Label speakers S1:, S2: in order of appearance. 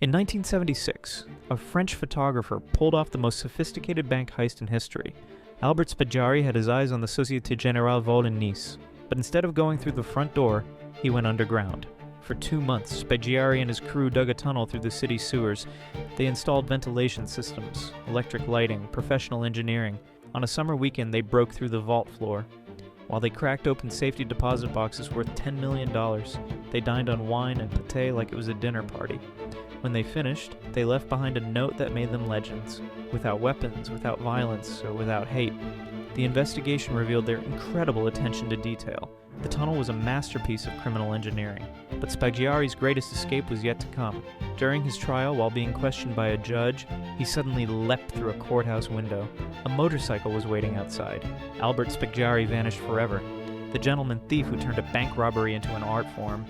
S1: In 1976, a French photographer pulled off the most sophisticated bank heist in history. Albert Spaggiari had his eyes on the Société Générale vault in Nice, but instead of going through the front door, he went underground. For 2 months, Spaggiari and his crew dug a tunnel through the city's sewers. They installed ventilation systems, electric lighting, professional engineering. On a summer weekend, they broke through the vault floor. While they cracked open safety deposit boxes worth $10 million, they dined on wine and pâté like it was a dinner party. When they finished, they left behind a note that made them legends. Without weapons, without violence, or without hate. The investigation revealed their incredible attention to detail. The tunnel was a masterpiece of criminal engineering, but Spaggiari's greatest escape was yet to come. During his trial, while being questioned by a judge, he suddenly leapt through a courthouse window. A motorcycle was waiting outside. Albert Spaggiari vanished forever. The gentleman thief who turned a bank robbery into an art form.